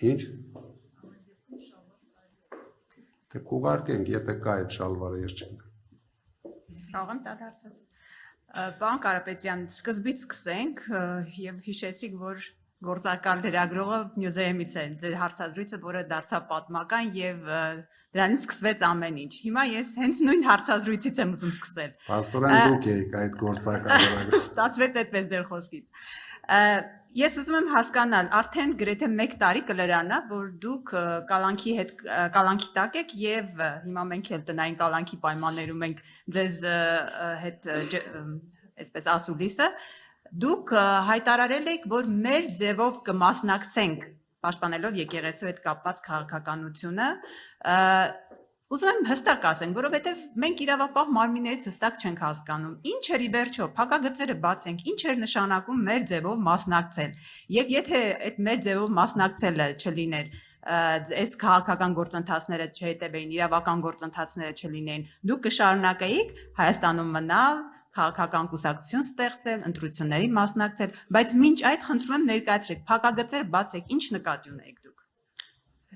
Ինչ? Թե կուղարկենք, եթե կա այդ շալվարը, ես չեմ։ Կարող եմ դադարեցնել։ Պարոն Կարապետյան, սկզբից սկսենք եւ հիշեցիք, որ գործակալ լրագրողը Նյուզերեմից է ձեր հարցազրույցը, որը դարձավ պատմական եւ դրանից սկսվեց ամեն ինչ։ Հիմա ես հենց նույն հարցազրույցից եմ ուզում սկսել։ Պաստորեն դուք եք այդ գործակալ լրագրողը։ Ստացվեց այդպես ձեր խոսքից։ Ես ուզում եմ հասկանալ, արդեն գրեթե 1 տարի կլրանա, որ դուք կալանքի տակ եք եւ հիմա մենք էլ տնային կալանքի պայմաններում ենք ձեզ հետ այսպես ասուլիսը, դուք հայտարարել եք, որ մեր ձևով կմասնակցենք պաշտպանելով եկեղեցու հետ կապված քաղաքականությունը, ուզում եմ հստակ ասենք, որովհետև մենք իրավապահ մարմիններից հստակ չենք հասկանում, ինչ էր ի վերջո, փակագծերը բացենք, ինչ էր նշանակում մեր ձևով մասնակցել, եւ եթե այդ մեր ձևով մասնակցելը չլիներ, այս քաղաքական գործընթացները չհետևեին, իրավական գործընթացները չլինեին, դուք կշարունակեիք Հայաստանում մնալ, քաղաքական կուսակցություն ստեղծել, ընտրությունների մասնակցել, բայց մինչ այդ խնդրում եմ ներկայացրեք, փակագծերը բացեք, ինչ նկատի ունեք դուք։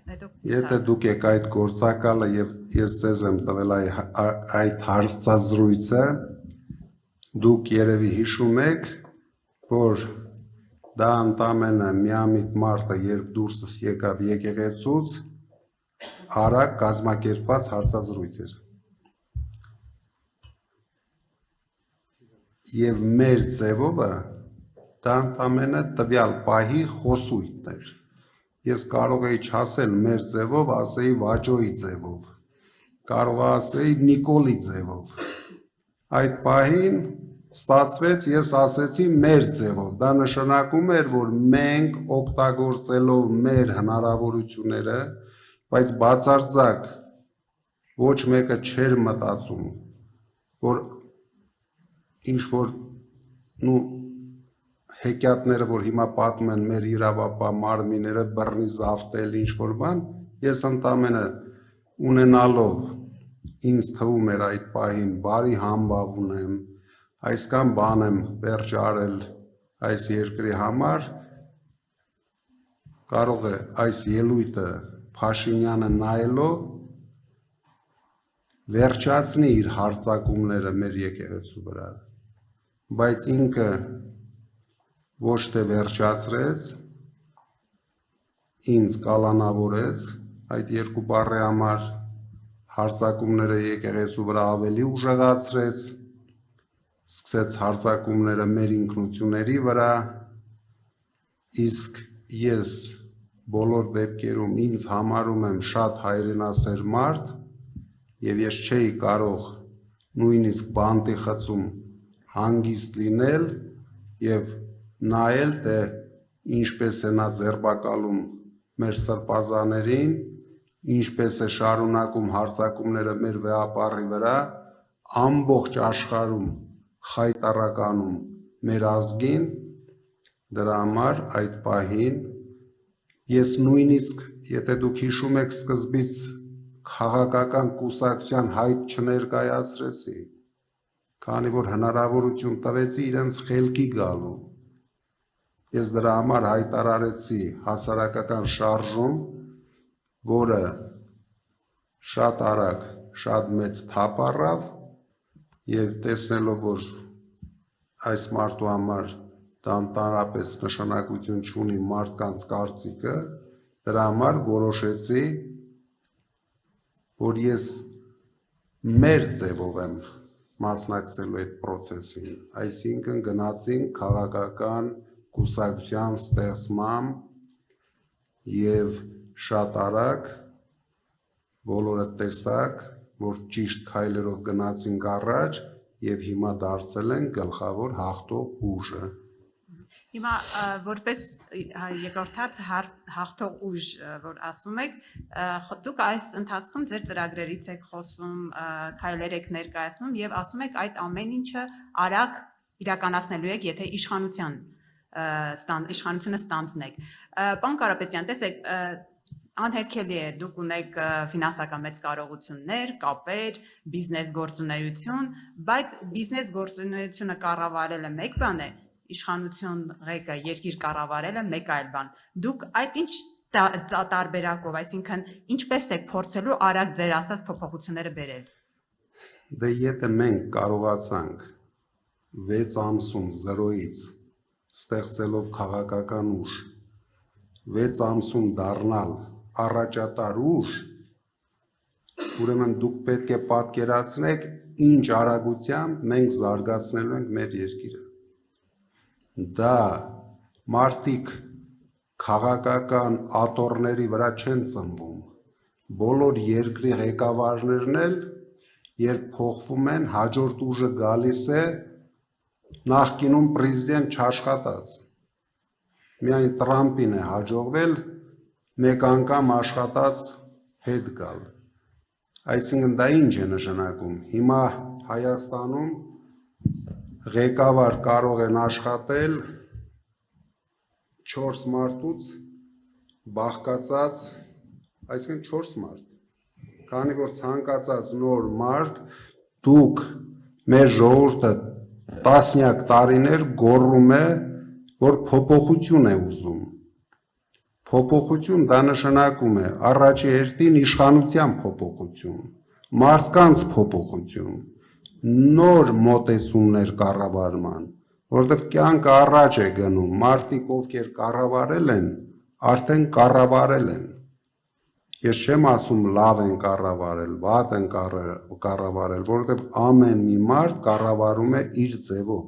Եթե դուք եք այդ գործակալը եւ ես ձեզ եմ տվել այդ հարցազրույցը, դուք երևի հիշում եք, որ դա ընդամենը միամիտ մարտը, երբ դուրս եկավ եկեղեցուց, արագ կազմակերպված հարցազրույց էր։ Եվ մեր ձևովը դա ընդամենը տվյալ պահի խոսույթն էր։ Ես կարող էի չասել մեր ձևով, ասեի Վաճոյի ձևով, կարող ասեի Նիկոլի ձևով։ Այդ պահին ստացվեց, ես ասեցի մեր ձևով, դա նշանակում էր, որ մենք օգտագործելով մեր հնարավորությունները, բայց բացարձակ ոչ մեկը չէր մտածում, որ ինչ-որ հեքիաթները, որ հիմա պատում են մեր իրավապահ մարմինները, բռնի զավթել ինչ-որ բան, ես ընդամենը ունենալով ինձ թվում էր այդ պահին բարի համբավ ունեմ, այսքան բան եմ վերջ արել այս երկրի համար, կարող է այս ելույթը Փաշինյանը նայելով վերջացնի իր հարձակումները մեր եկեղեցու վրա, բայց ինքը ոչ թե վերջացրեց, ինձ կալանավորեց այդ երկու բառի համար, հարձակումները եկեղեցու վրա ավելի ուժեղացրեց, սկսեց հարձակումները մեր ինքնությունների վրա, իսկ ես բոլոր դեպքերում ինձ համարում եմ շատ հայրենասեր մարդ եւ ես չէի կարող նույնիսկ բանտի խցում հանգիստ լինել եւ նայել, թե ինչպես է նա ձերբակալում մեր սրբազաներին, ինչպես է շարունակում հարձակումները մեր վեհապառի վրա, ամբողջ աշխարհում խայտարականում մեր ազգին, դրա համար այդ պահին ես նույնիսկ, եթե դուք հիշում եք սկզբից քաղաքական կուսակցության հայտ չներկայացրեցի, քանի որ հնարավորություն տվեցի իրենց խելքի գալու։ Ես դրա համար հայտարարեցի հասարակական շարժում, որը շատ արագ, շատ մեծ թափ առավ եւ տեսնելով, որ այս մարդու համար դա ընդհանրապես նշանակություն չունի մարդկանց կարծիքը, դրա համար որոշեցի, որ ես մեր ձևով եմ մասնակցելու այդ process-ին, այսինքն գնացինք քաղաքական կուսակցության ստեղծման եւ շատ արագ բոլորը տեսակ, որ ճիշտ քայլերով գնացինք առաջ եւ հիմա դարձել են գլխավոր հաղթող ուժը։ Հիմա որպես երկրորդ հաղթող ուժ, որ ասում եք, դուք այս ընթացքում ձեր ծրագրերից եք խոսում, քայլեր եք ներկայացնում եւ ասում եք այդ ամեն ինչը արագ իրականացնելու եք, եթե իշխանությունը ստանձնեք։ Պարոն Կարապետյան, տեսեք, անհերքելի է, դուք ունեք ֆինանսական մեծ կարողություններ, կապեր, բիզնես գործունեություն, բայց բիզնես գործունեությունը կառավարելը մեկ բան է, իշխանություն ղեկը երկիր կառավարելը մեկ այլ բան։ Դուք այդ ինչ տարբերակով, այսինքն ինչպես եք փորձելու արագ ձեր ասած փոփոխությունները բերել։ Դե եթե մենք կարողացանք 6 ամսում 0-ից ստեղծելով քաղաքական ուժ 6 ամսում դառնալ առաջատար ուժ, ուրեմն դուք պետք է պատկերացնեք ինչ արագությամբ մենք զարգացնելու ենք մեր երկիրը։ Դա մարդիկ քաղաքական աթոռների վրա չեն ծնվում։ Բոլոր երկրի ղեկավարներն էլ երբ փոխվում են, հաջորդ ուժը գալիս է նախկինում պրեզիդենտ չաշխատած։ Միայն Տրամպին է հաջողվել մեկ անգամ աշխատած հետ գալ։ Այսինքն դա ինչ է նշանակում։ Հիմա Հայաստանում ղեկավար կարող են աշխատել 4 մարդուց բաղկացած, այսինքն 4 մարդ։ Քանի որ ցանկացած նոր մարդ դուք մեր ժողովուրդը տասնյակ տարիներ գոռում է, որ փոփոխություն է ուզում։ Փոփոխություն դա նշանակում է առաջի հերթին իշխանության փոփոխություն, մարդկանց փոփոխություն, նոր մոտեցումներ կառավարման, որովհետև կյանքը առաջ է գնում, մարդիկ ովքեր կառավարել են, արդեն կառավարել են։ Ես չեմ ասում լավ են կառավարել, վատ են կառավարել, որովհետև ամեն մի մարդ կառավարում է իր ձևով։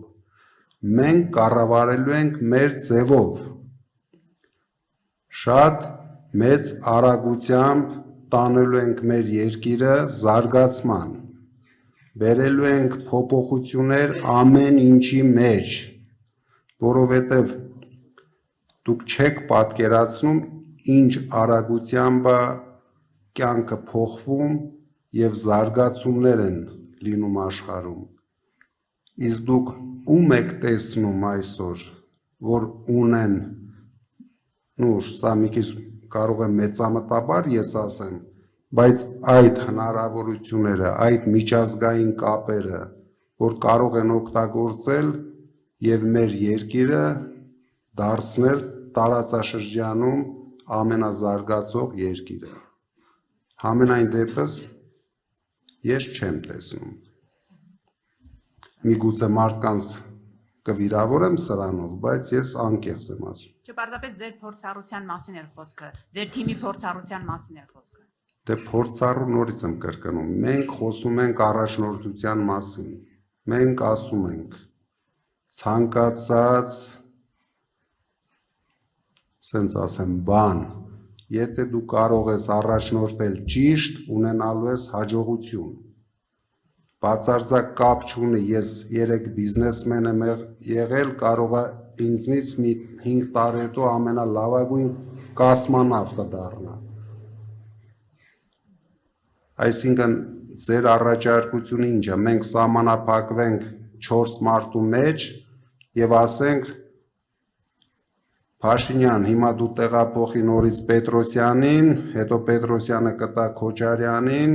Մենք կառավարելու ենք մեր ձևով։ Շատ մեծ արագությամբ տանելու ենք մեր երկիրը զարգացման, բերելու ենք փոփոխություններ ամեն ինչի մեջ, որովհետև դուք չեք պատկերացնում ինչ արագությամբ կյանքը փոխվում եւ զարգացումներ են լինում աշխարհում։ Իսկ դուք ում եք տեսնում այսօր, որ ունեն, սա մի քիչ կարող է մեծամտաբար ես ասեմ, բայց այդ հնարավորությունները, այդ միջազգային կապերը, որ կարող են օգտագործել եւ մեր երկիրը դարձնել տարածաշրջանում ամենազարգացող երկիրը։ Համենայն դեպս ես չեմ տեսնում։ Միգուցե մարդկանց կվիրավորեմ սրանով, բայց ես անկեղծ եմ ասում։ Չպարտապես ձեր փորձառության մասին էր խոսքը, ձեր թիմի փորձառության մասին էր խոսքը։ Դե փորձառու նորից եմ կրկնում, մենք խոսում ենք առաջնորդության մասին, մենք ասում ենք ցանկացած, սենց ասեմ, բան, եթե դու կարող ես առաջնորդել ճիշտ, ունենալու ես հաջողություն։ Բացարձակ կապ չունի, ես 3 բիզնեսմեն եմ եղել, կարող է ինձնից մի 5 տարի հետո ամենալավագույն կոսմոնավտը դառնա։ Այսինքն ձեր առաջարկությունը ինչ է, մենք սահմանափակվենք 4 մարդու մեջ եւ ասենք Փաշինյան, հիմա դու տեղափոխի նորից Պետրոսյանին, հետո Պետրոսյանը կտա Քոչարյանին,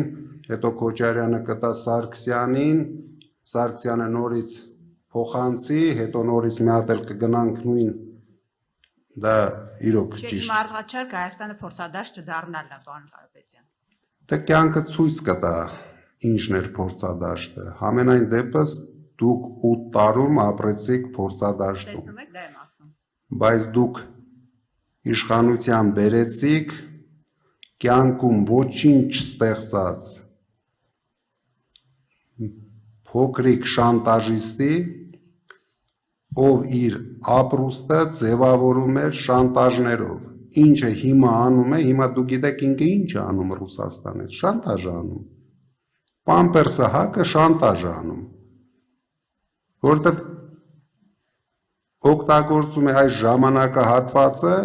հետո Քոչարյանը կտա Սարգսյանին, Սարգսյանը նորից փոխանցի, հետո նորից մի հատ էլ կգնանք նույն, դա իրոք ճիշտ։ Իմ առաջարկը Հայաստանը փորձադաշտ չդառնալն է, պարոն Կարապետյան։ Դե կյանքը ցույց կտա ինչն էր փորձադաշտը։ Համենայն դեպս դուք 8 տարում ապրեցիք փորձադաշտում։ Տեսնում եք, դա եմ ասում։ Բայց դուք իշխանության բերեցիք կյանքում ոչինչ չստեղծած փոքրիկ շանտաժիստի, ով իր ապրուստը ձևավորում էր շանտաժներով։ Ինչը հիմա անում է, հիմա դու գիտեք ինքը ինչ է անում Ռուսաստանից, շանտաժ է անում։ Պամպերսը հակը շանտաժ է անում։ Որտեվ օգտագործում է այս ժամանակահատվածը,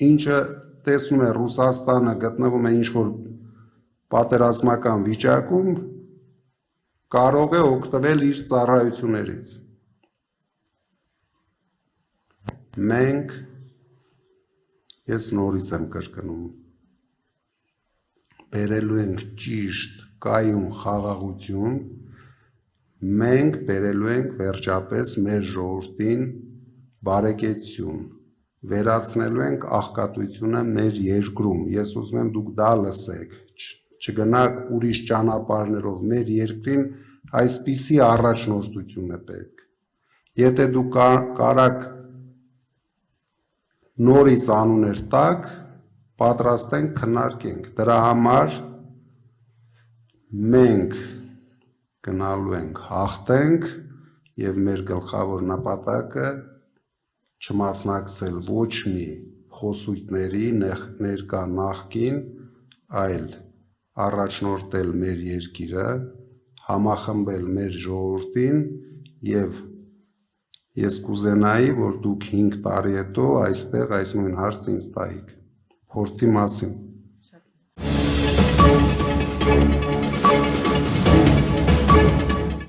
ինչը տեսնում է Ռուսաստանը գտնվում է ինչ-որ պատերազմական վիճակում, կարող է օգտվել իր ծառայություններից։ Մենք, ես նորից եմ կրկնում, բերելու ենք ճիշտ կայուն խաղաղություն, մենք բերելու ենք վերջապես մեր ժողովրդին բարեկեցություն, վերացնելու ենք աղքատությունը մեր երկրում։ Ես ուզում եմ դուք դա լսեք, չգնաք ուրիշ ճանապարհներով, մեր երկրին այսպիսի առաջնորդություն է պետք։ Եթե դուք կարաք նորից անուներ տակ, պատրաստ ենք քննարկենք։ Դրա համար մենք գնալու ենք հաղթենք եւ մեր գլխավոր նպատակը չմասնակցել ոչ մի խոսույթների ներկա նախկին, այլ առաջնորդել մեր երկիրը, համախմբել մեր ժողովրդին եւ ես կուզենայի, որ դուք 5 տարի հետո այստեղ այս նույն հարցը ինձ տայիք, փորձի մասին։